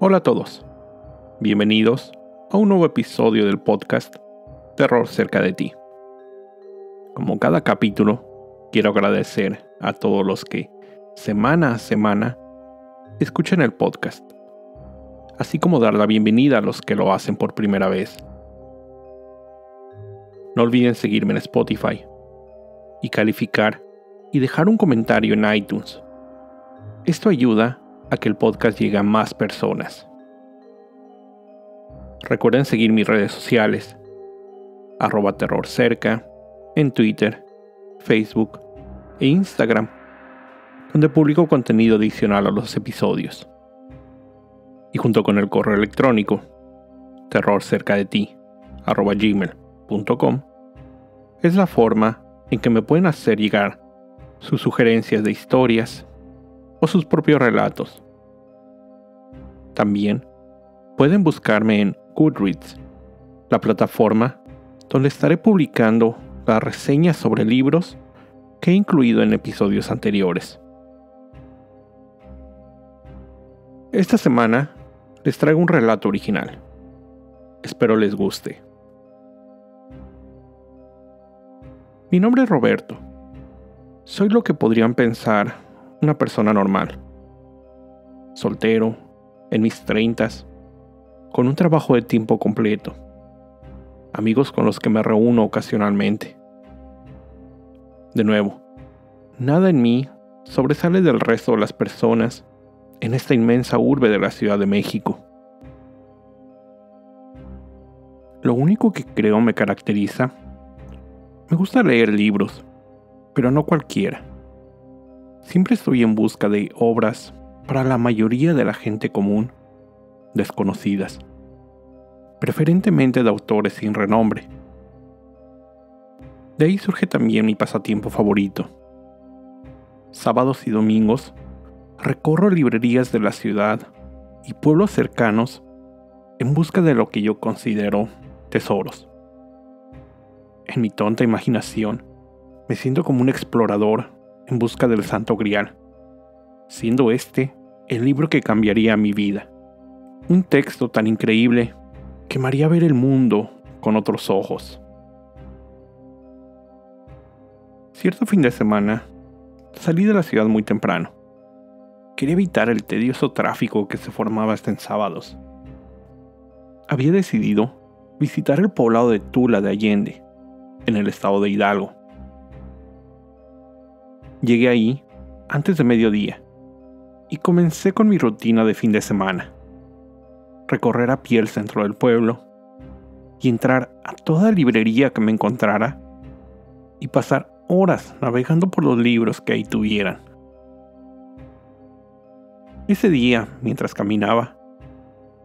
Hola a todos, bienvenidos a un nuevo episodio del podcast Terror cerca de ti. Como cada capítulo, quiero agradecer a todos los que, semana a semana, escuchan el podcast, así como dar la bienvenida a los que lo hacen por primera vez. No olviden seguirme en Spotify y calificar y dejar un comentario en iTunes. Esto ayuda a que el podcast llegue a más personas. Recuerden seguir mis redes sociales, @terrorcerca, en Twitter, Facebook e Instagram, donde publico contenido adicional a los episodios. Y junto con el correo electrónico, terrorcercadeti@gmail.com, es la forma en que me pueden hacer llegar sus sugerencias de historias o sus propios relatos. También pueden buscarme en Goodreads, la plataforma donde estaré publicando las reseñas sobre libros que he incluido en episodios anteriores. Esta semana les traigo un relato original. Espero les guste. Mi nombre es Roberto. Soy lo que podrían pensar una persona normal. Soltero, en mis 30s, con un trabajo de tiempo completo. Amigos con los que me reúno ocasionalmente. De nuevo, nada en mí sobresale del resto de las personas en esta inmensa urbe de la Ciudad de México. Lo único que creo me caracteriza, me gusta leer libros, pero no cualquiera. Siempre estoy en busca de obras para la mayoría de la gente común, desconocidas, preferentemente de autores sin renombre. De ahí surge también mi pasatiempo favorito. Sábados y domingos recorro librerías de la ciudad y pueblos cercanos en busca de lo que yo considero tesoros. En mi tonta imaginación, me siento como un explorador en busca del Santo Grial, siendo este el libro que cambiaría mi vida. Un texto tan increíble que me haría ver el mundo con otros ojos. Cierto fin de semana, salí de la ciudad muy temprano. Quería evitar el tedioso tráfico que se formaba hasta en sábados. Había decidido visitar el poblado de Tula de Allende, en el estado de Hidalgo. Llegué ahí antes de mediodía y comencé con mi rutina de fin de semana. Recorrer a pie el centro del pueblo y entrar a toda librería que me encontrara y pasar horas navegando por los libros que ahí tuvieran. Ese día, mientras caminaba,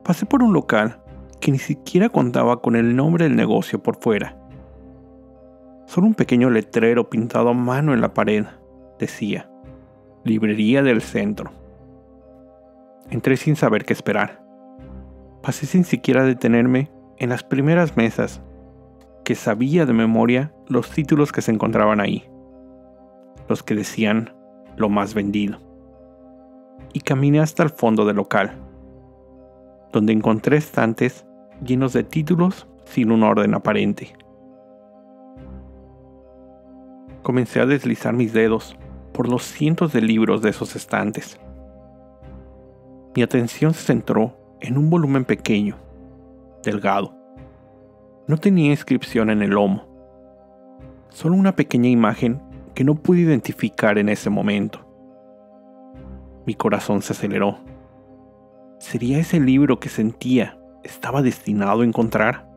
pasé por un local que ni siquiera contaba con el nombre del negocio por fuera. Solo un pequeño letrero pintado a mano en la pared decía: Librería del Centro. Entré sin saber qué esperar. Pasé sin siquiera detenerme en las primeras mesas, que sabía de memoria los títulos que se encontraban ahí, los que decían lo más vendido. Y caminé hasta el fondo del local, donde encontré estantes llenos de títulos sin un orden aparente. Comencé a deslizar mis dedos por los cientos de libros de esos estantes. Mi atención se centró en un volumen pequeño, delgado. No tenía inscripción en el lomo, solo una pequeña imagen que no pude identificar en ese momento. Mi corazón se aceleró. ¿Sería ese el libro que sentía estaba destinado a encontrar?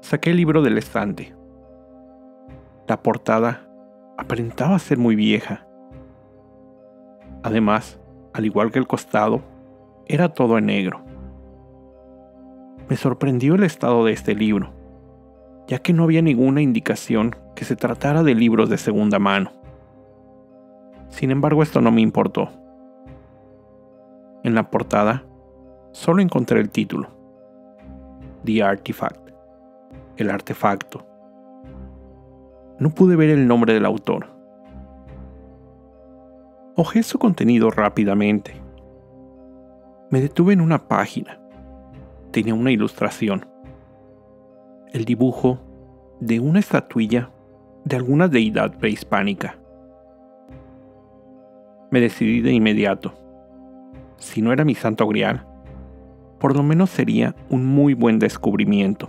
Saqué el libro del estante. La portada aparentaba ser muy vieja. Además, al igual que el costado, era todo en negro. Me sorprendió el estado de este libro, ya que no había ninguna indicación que se tratara de libros de segunda mano. Sin embargo, esto no me importó. En la portada, solo encontré el título: The Artifact, el artefacto. No pude ver el nombre del autor. Hojeé su contenido rápidamente Me detuve en una página. Tenía una ilustración. El dibujo de una estatuilla de alguna deidad prehispánica. Me decidí de inmediato. Si no era mi santo grial, por lo menos sería un muy buen descubrimiento.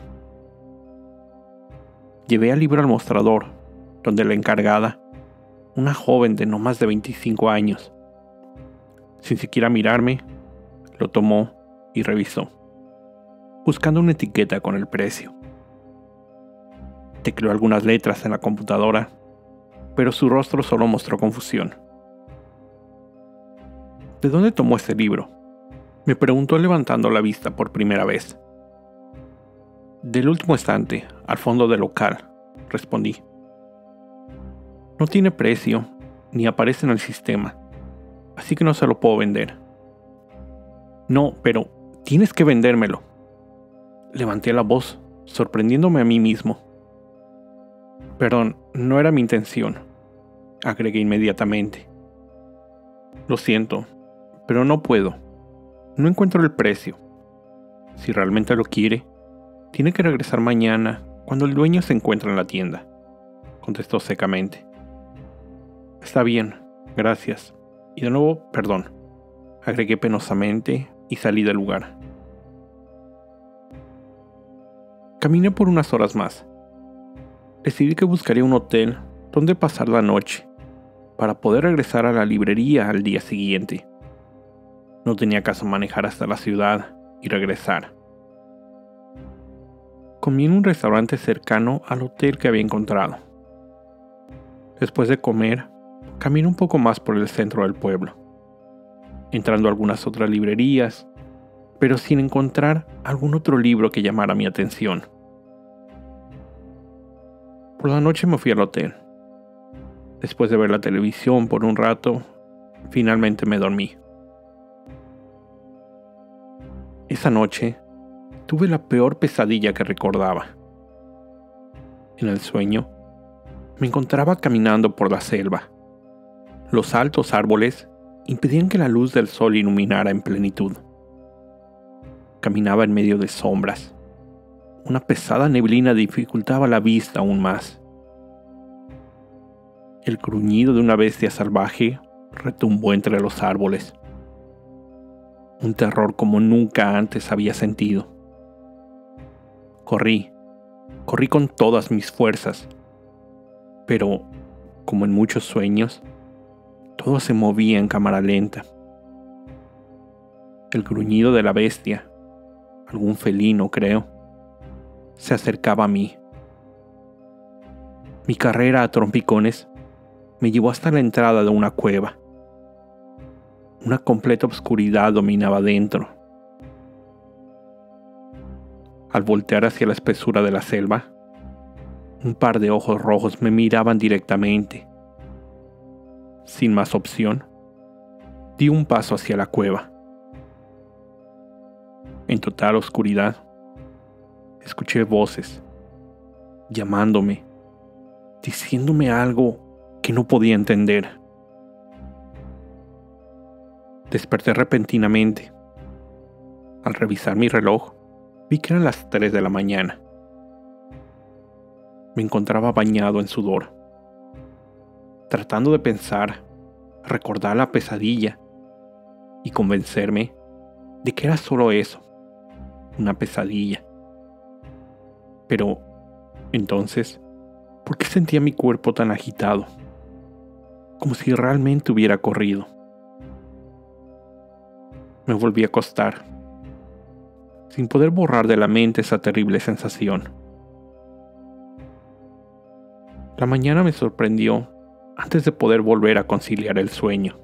Llevé el libro al mostrador, donde la encargada, una joven de no más de 25 años, sin siquiera mirarme, lo tomó y revisó, buscando una etiqueta con el precio. Tecleó algunas letras en la computadora, pero su rostro solo mostró confusión. ¿De dónde tomó este libro?, me preguntó levantando la vista por primera vez. Del último estante, al fondo del local, respondí. No tiene precio, ni aparece en el sistema, así que no se lo puedo vender. No, pero tienes que vendérmelo. Levanté la voz, sorprendiéndome a mí mismo. Perdón, no era mi intención, agregué inmediatamente. Lo siento, pero no puedo. No encuentro el precio. Si realmente lo quiere, tiene que regresar mañana cuando el dueño se encuentre en la tienda, contestó secamente. Está bien, gracias. Y de nuevo, perdón, agregué penosamente y salí del lugar. Caminé por unas horas más. Decidí que buscaría un hotel donde pasar la noche para poder regresar a la librería al día siguiente. No tenía caso manejar hasta la ciudad y regresar. Comí en un restaurante cercano al hotel que había encontrado. Después de comer, caminé un poco más por el centro del pueblo, entrando a algunas otras librerías, pero sin encontrar algún otro libro que llamara mi atención. Por la noche me fui al hotel. Después de ver la televisión por un rato, finalmente me dormí. Esa noche, tuve la peor pesadilla que recordaba. En el sueño, me encontraba caminando por la selva. Los altos árboles impedían que la luz del sol iluminara en plenitud. Caminaba en medio de sombras. Una pesada neblina dificultaba la vista aún más. El gruñido de una bestia salvaje retumbó entre los árboles. Un terror como nunca antes había sentido. Corrí con todas mis fuerzas, pero, como en muchos sueños, todo se movía en cámara lenta. El gruñido de la bestia, algún felino creo, se acercaba a mí. Mi carrera a trompicones me llevó hasta la entrada de una cueva. Una completa oscuridad dominaba dentro. Al voltear hacia la espesura de la selva, un par de ojos rojos me miraban directamente. Sin más opción, di un paso hacia la cueva. En total oscuridad, escuché voces, llamándome, diciéndome algo que no podía entender. Desperté repentinamente. Al revisar mi reloj, vi que eran las 3 de la mañana. Me encontraba bañado en sudor, tratando de pensar, recordar la pesadilla y convencerme de que era solo eso, una pesadilla. Pero, entonces, ¿por qué sentía mi cuerpo tan agitado? Como si realmente hubiera corrido. Me volví a acostar, sin poder borrar de la mente esa terrible sensación. La mañana me sorprendió antes de poder volver a conciliar el sueño.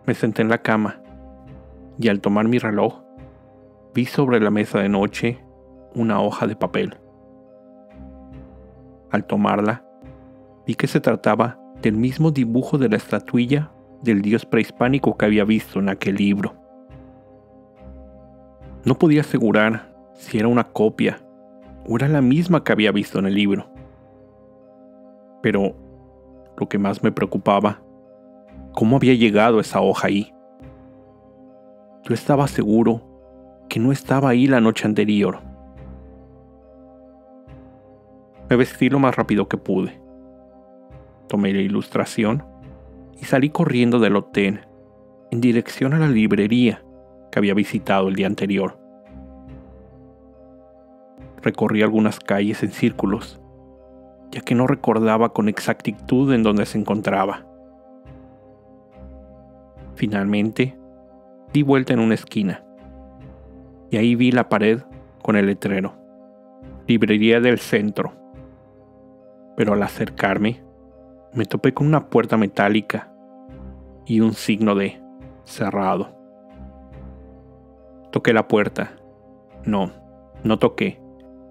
Me senté en la cama y al tomar mi reloj, vi sobre la mesa de noche una hoja de papel. Al tomarla, vi que se trataba del mismo dibujo de la estatuilla del dios prehispánico que había visto en aquel libro. No podía asegurar si era una copia o era la misma que había visto en el libro. Pero lo que más me preocupaba, ¿cómo había llegado esa hoja ahí? Yo estaba seguro que no estaba ahí la noche anterior. Me vestí lo más rápido que pude. Tomé la ilustración y salí corriendo del hotel en dirección a la librería que había visitado el día anterior. Recorrí algunas calles en círculos, ya que no recordaba con exactitud en dónde se encontraba. Finalmente, di vuelta en una esquina, y ahí vi la pared con el letrero: Librería del Centro. Pero al acercarme, me topé con una puerta metálica y un signo de cerrado. Toqué la puerta. No toqué.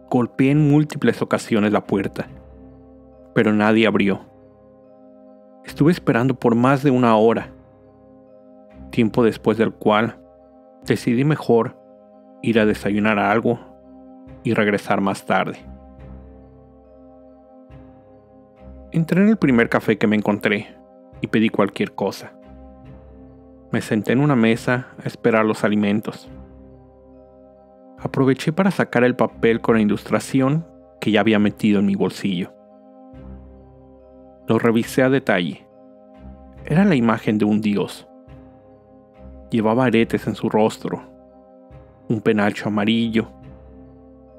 Golpeé en múltiples ocasiones la puerta, pero nadie abrió. Estuve esperando por más de 1 hora, tiempo después del cual decidí mejor ir a desayunar algo y regresar más tarde. Entré en el primer café que me encontré y pedí cualquier cosa. Me senté en una mesa a esperar los alimentos. Aproveché para sacar el papel con la ilustración que ya había metido en mi bolsillo. Lo revisé a detalle. Era la imagen de un dios. Llevaba aretes en su rostro, un penacho amarillo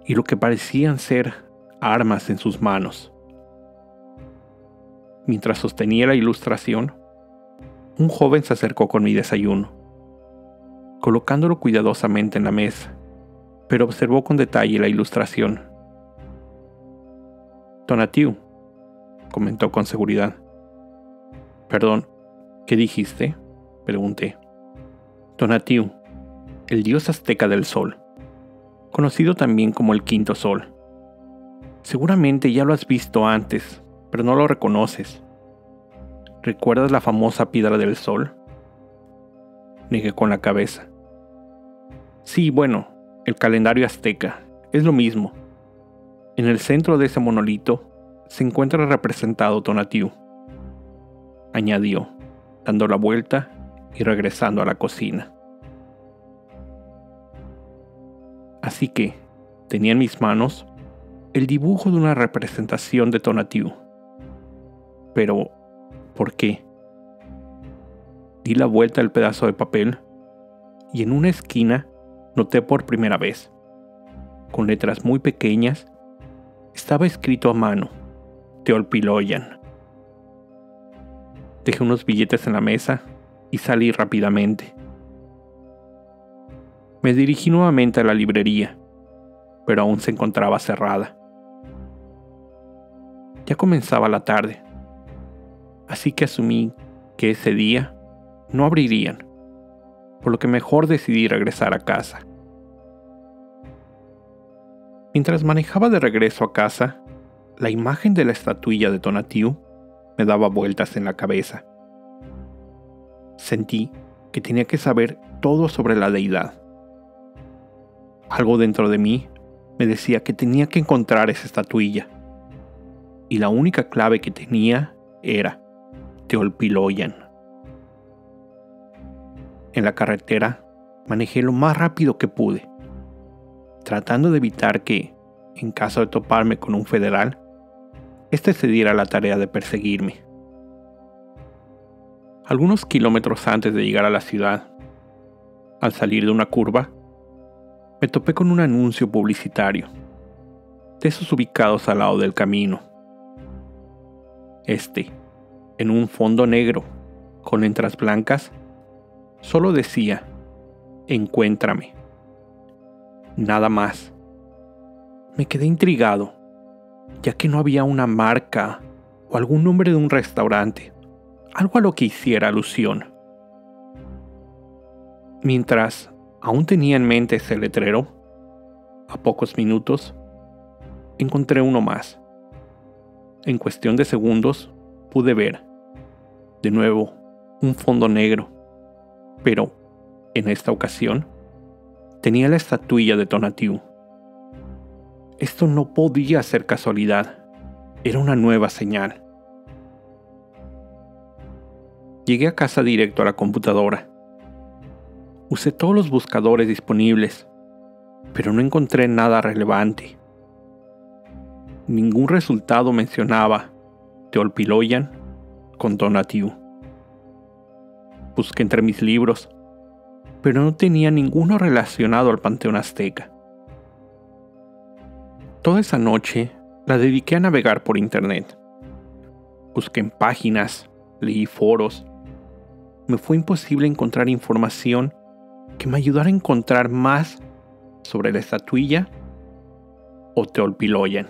y lo que parecían ser armas en sus manos. Mientras sostenía la ilustración, un joven se acercó con mi desayuno, colocándolo cuidadosamente en la mesa, pero observó con detalle la ilustración. «Tonatiuh», comentó con seguridad. «Perdón, ¿qué dijiste?», pregunté. «Tonatiuh, el dios azteca del sol, conocido también como el quinto sol. Seguramente ya lo has visto antes, pero no lo reconoces. ¿Recuerdas la famosa piedra del sol?». Negué con la cabeza. «Sí, bueno, el calendario azteca, es lo mismo. En el centro de ese monolito se encuentra representado Tonatiuh», añadió, dando la vuelta y regresando a la cocina. Así que tenía en mis manos el dibujo de una representación de Tonatiuh. Pero, ¿por qué? Di la vuelta al pedazo de papel y en una esquina noté por primera vez, con letras muy pequeñas, estaba escrito a mano: Teolpiloyan. Dejé unos billetes en la mesa y salí rápidamente. Me dirigí nuevamente a la librería, pero aún se encontraba cerrada. Ya comenzaba la tarde, así que asumí que ese día no abrirían, por lo que mejor decidí regresar a casa. Mientras manejaba de regreso a casa, la imagen de la estatuilla de Tonatiuh me daba vueltas en la cabeza. Sentí que tenía que saber todo sobre la deidad. Algo dentro de mí me decía que tenía que encontrar esa estatuilla, y la única clave que tenía era Teolpiloyan. En la carretera manejé lo más rápido que pude, tratando de evitar que, en caso de toparme con un federal, este se diera la tarea de perseguirme. Algunos kilómetros antes de llegar a la ciudad, al salir de una curva, me topé con un anuncio publicitario, de esos ubicados al lado del camino. En un fondo negro, con letras blancas, solo decía: «Encuéntrame». Nada más. Me quedé intrigado, ya que no había una marca o algún nombre de un restaurante, algo a lo que hiciera alusión. Mientras aún tenía en mente ese letrero, a pocos minutos, encontré uno más. En cuestión de segundos, pude ver, de nuevo, un fondo negro, pero, en esta ocasión, tenía la estatuilla de Tonatiuh. Esto no podía ser casualidad, era una nueva señal. Llegué a casa directo a la computadora. Usé todos los buscadores disponibles, pero no encontré nada relevante. Ningún resultado mencionaba Teolpiloyan con Tonatiuh. Busqué entre mis libros, pero no tenía ninguno relacionado al panteón azteca. Toda esa noche la dediqué a navegar por internet. Busqué en páginas, leí foros. Me fue imposible encontrar información que me ayudara a encontrar más sobre la estatuilla o Teolpiloyan.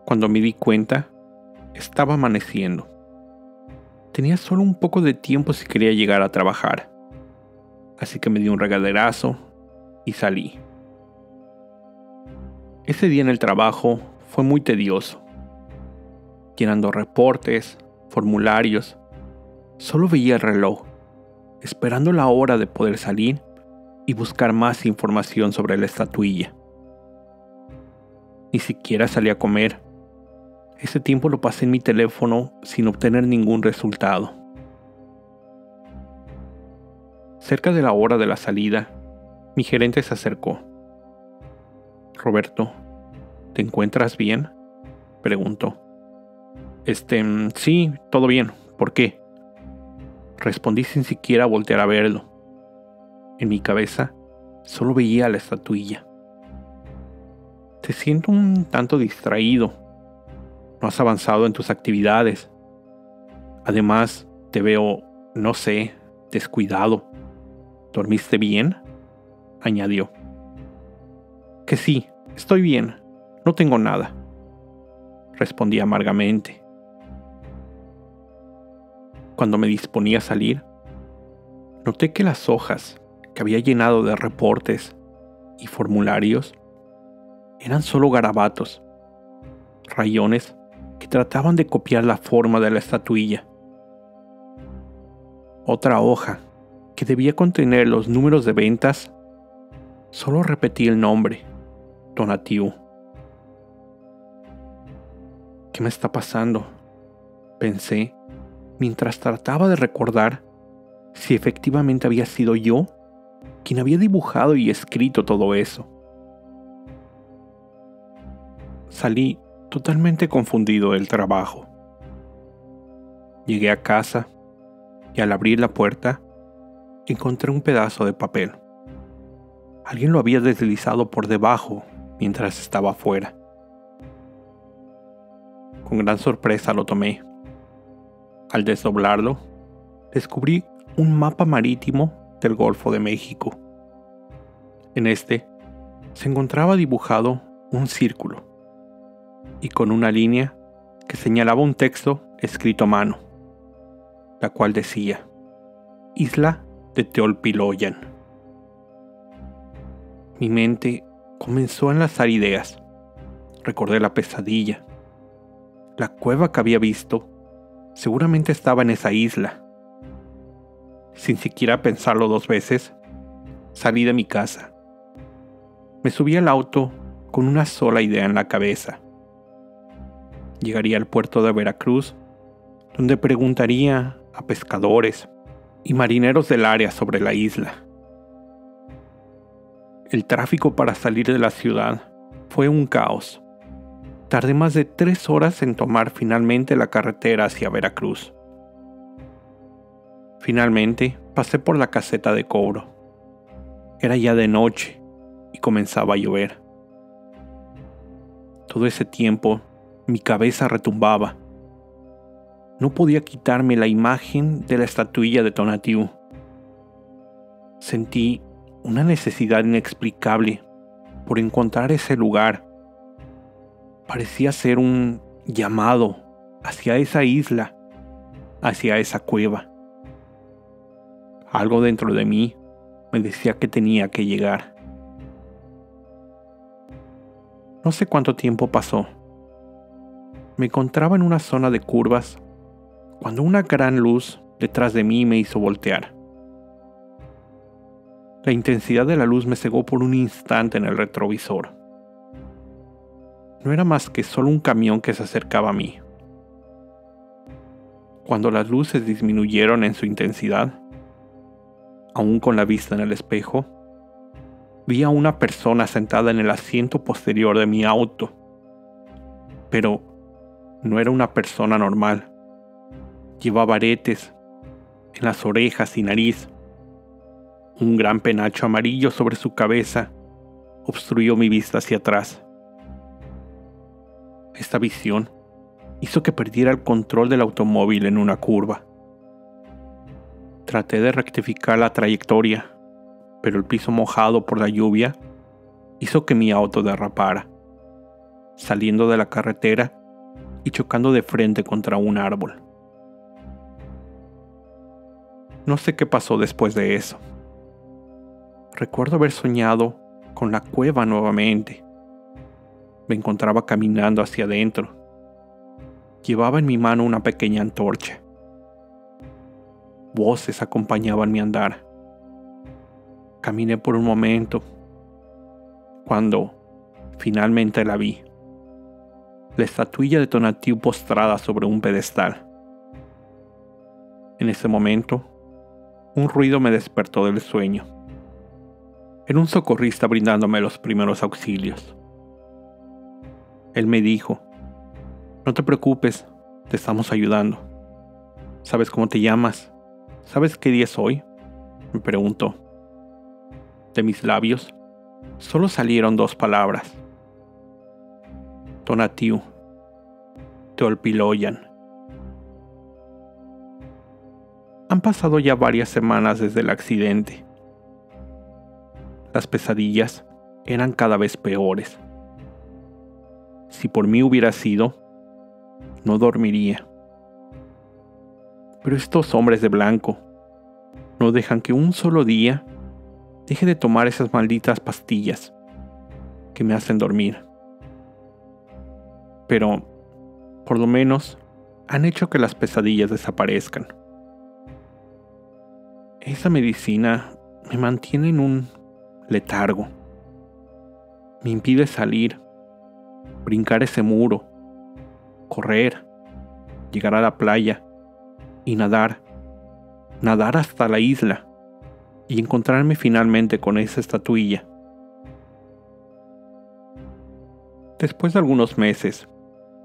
Cuando me di cuenta, estaba amaneciendo. Tenía solo un poco de tiempo si quería llegar a trabajar, así que me di un regaderazo y salí. Ese día en el trabajo fue muy tedioso. Llenando reportes, formularios, solo veía el reloj, esperando la hora de poder salir y buscar más información sobre la estatuilla. Ni siquiera salí a comer. Ese tiempo lo pasé en mi teléfono sin obtener ningún resultado. Cerca de la hora de la salida, mi gerente se acercó. «Roberto, ¿te encuentras bien?», preguntó. Sí, todo bien. ¿Por qué?», respondí sin siquiera voltear a verlo. En mi cabeza solo veía la estatuilla. «Te siento un tanto distraído. No has avanzado en tus actividades. Además, te veo, no sé, descuidado. ¿Dormiste bien?», añadió. «Que sí, estoy bien. No tengo nada», respondí amargamente. Cuando me disponía a salir, noté que las hojas que había llenado de reportes y formularios eran solo garabatos, rayones que trataban de copiar la forma de la estatuilla. Otra hoja, que debía contener los números de ventas, solo repetía el nombre, Tonatiuh. «¿Qué me está pasando?», pensé, mientras trataba de recordar si efectivamente había sido yo quien había dibujado y escrito todo eso. Salí totalmente confundido del trabajo. Llegué a casa y al abrir la puerta encontré un pedazo de papel. Alguien lo había deslizado por debajo mientras estaba afuera. Con gran sorpresa lo tomé. Al desdoblarlo, descubrí un mapa marítimo del Golfo de México. En este se encontraba dibujado un círculo y con una línea que señalaba un texto escrito a mano, la cual decía: «Isla de Teolpiloyan». Mi mente comenzó a enlazar ideas. Recordé la pesadilla. La cueva que había visto seguramente estaba en esa isla. Sin siquiera pensarlo dos veces, salí de mi casa. Me subí al auto con una sola idea en la cabeza. Llegaría al puerto de Veracruz, donde preguntaría a pescadores y marineros del área sobre la isla. El tráfico para salir de la ciudad fue un caos. Tardé más de 3 horas en tomar finalmente la carretera hacia Veracruz. Finalmente pasé por la caseta de cobro. Era ya de noche y comenzaba a llover. Todo ese tiempo mi cabeza retumbaba. No podía quitarme la imagen de la estatuilla de Tonatiuh. Sentí una necesidad inexplicable por encontrar ese lugar. Parecía ser un llamado hacia esa isla, hacia esa cueva. Algo dentro de mí me decía que tenía que llegar. No sé cuánto tiempo pasó. Me encontraba en una zona de curvas cuando una gran luz detrás de mí me hizo voltear. La intensidad de la luz me cegó por un instante en el retrovisor. No era más que solo un camión que se acercaba a mí. Cuando las luces disminuyeron en su intensidad, Aún con la vista en el espejo, vi a una persona sentada en el asiento posterior de mi auto. Pero no era una persona normal. Llevaba aretes en las orejas y nariz. Un gran penacho amarillo sobre su cabeza obstruyó mi vista hacia atrás. Esta visión hizo que perdiera el control del automóvil en una curva. Traté de rectificar la trayectoria, pero el piso mojado por la lluvia hizo que mi auto derrapara, saliendo de la carretera y chocando de frente contra un árbol. No sé qué pasó después de eso. Recuerdo haber soñado con la cueva nuevamente. Me encontraba caminando hacia adentro. Llevaba en mi mano una pequeña antorcha. Voces acompañaban mi andar. Caminé por un momento, cuando finalmente la vi. La estatuilla de Tonatiuh postrada sobre un pedestal. En ese momento, un ruido me despertó del sueño. Era un socorrista brindándome los primeros auxilios. Él me dijo: "No te preocupes, te estamos ayudando. ¿Sabes cómo te llamas? ¿Sabes qué día es hoy?", me preguntó. De mis labios solo salieron 2 palabras: Tonatiuh Teolpiloyan. Han pasado ya varias semanas desde el accidente. Las pesadillas eran cada vez peores. Si por mí hubiera sido, no dormiría. Pero estos hombres de blanco no dejan que un solo día deje de tomar esas malditas pastillas que me hacen dormir. Pero, por lo menos, han hecho que las pesadillas desaparezcan. Esa medicina me mantiene en un letargo. Me impide salir, brincar ese muro, correr, llegar a la playa y nadar hasta la isla y encontrarme finalmente con esa estatuilla. Después de algunos meses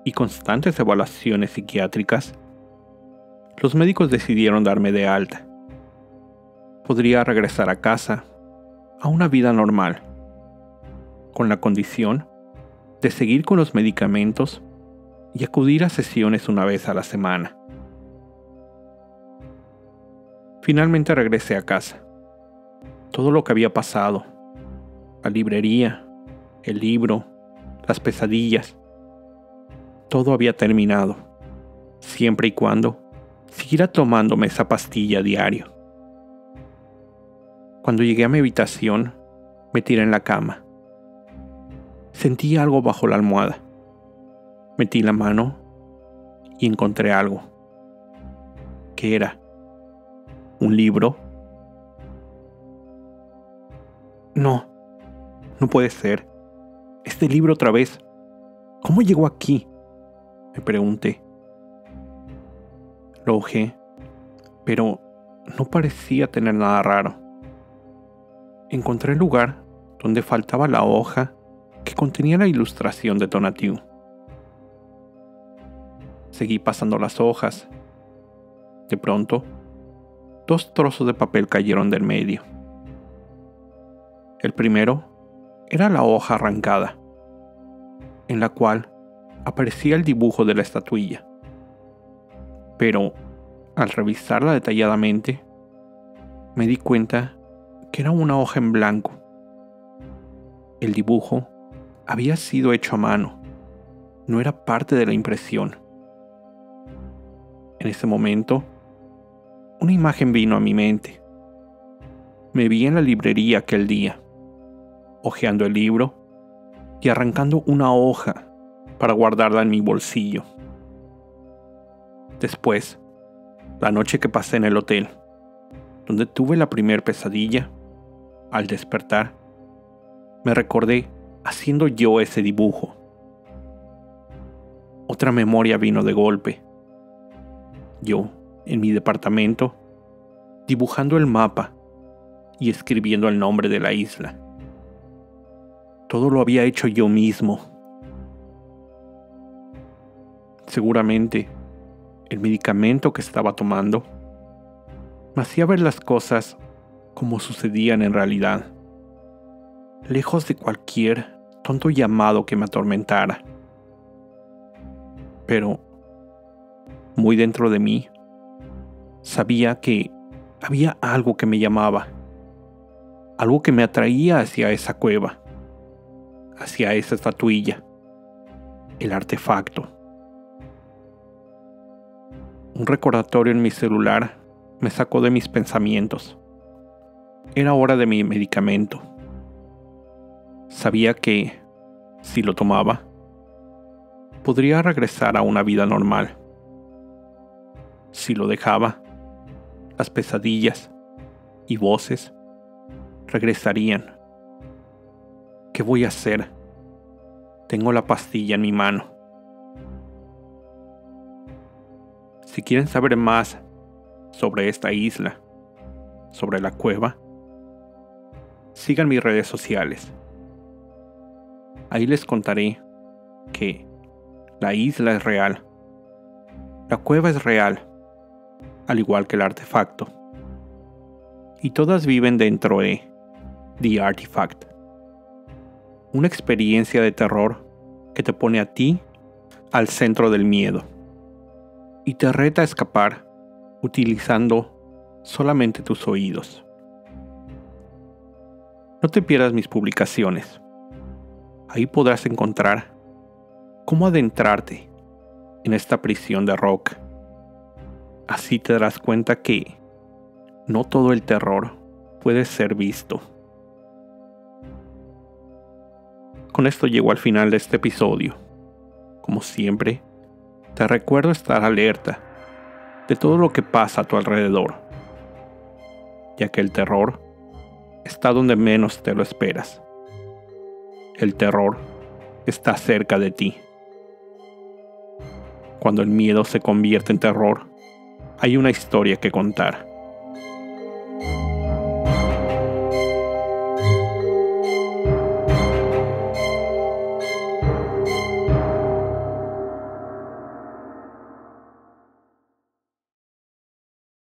y constantes evaluaciones psiquiátricas, los médicos decidieron darme de alta. Podría regresar a casa, a una vida normal, con la condición de seguir con los medicamentos y acudir a sesiones una vez a la semana. Finalmente regresé a casa. Todo lo que había pasado, la librería, el libro, las pesadillas, todo había terminado, siempre y cuando siguiera tomándome esa pastilla a diario. Cuando llegué a mi habitación, me tiré en la cama. Sentí algo bajo la almohada. Metí la mano y encontré algo. ¿Qué era? ¿Un libro? No puede ser. Este libro otra vez. ¿Cómo llegó aquí?, me pregunté. Lo hojeé, pero no parecía tener nada raro. Encontré el lugar donde faltaba la hoja que contenía la ilustración de Tonatiuh. Seguí pasando las hojas. De pronto, 2 trozos de papel cayeron del medio. El primero era la hoja arrancada, en la cual aparecía el dibujo de la estatuilla. Pero, al revisarla detalladamente, me di cuenta que era una hoja en blanco. El dibujo había sido hecho a mano, no era parte de la impresión. En ese momento, una imagen vino a mi mente. Me vi en la librería aquel día, hojeando el libro y arrancando una hoja para guardarla en mi bolsillo. Después, la noche que pasé en el hotel, donde tuve la primer pesadilla, al despertar, me recordé haciendo yo ese dibujo. Otra memoria vino de golpe. Yo, en mi departamento, dibujando el mapa y escribiendo el nombre de la isla. Todo lo había hecho yo mismo. Seguramente, el medicamento que estaba tomando me hacía ver las cosas como sucedían en realidad, lejos de cualquier tonto llamado que me atormentara. Pero, muy dentro de mí, sabía que había algo que me llamaba, algo que me atraía hacia esa cueva, hacia esa estatuilla, el artefacto. Un recordatorio en mi celular me sacó de mis pensamientos. Era hora de mi medicamento. Sabía que, si lo tomaba, podría regresar a una vida normal. Si lo dejaba, las pesadillas y voces regresarían. ¿Qué voy a hacer? Tengo la pastilla en mi mano. Si quieren saber más sobre esta isla, sobre la cueva, sigan mis redes sociales. Ahí les contaré que la isla es real, la cueva es real, al igual que el artefacto. Y todas viven dentro de The Artifact. Una experiencia de terror que te pone a ti al centro del miedo y te reta a escapar utilizando solamente tus oídos. No te pierdas mis publicaciones. Ahí podrás encontrar cómo adentrarte en esta prisión de rock. Así te darás cuenta que no todo el terror puede ser visto. Con esto llego al final de este episodio. Como siempre, te recuerdo estar alerta de todo lo que pasa a tu alrededor, ya que el terror está donde menos te lo esperas. El terror está cerca de ti. Cuando el miedo se convierte en terror, hay una historia que contar.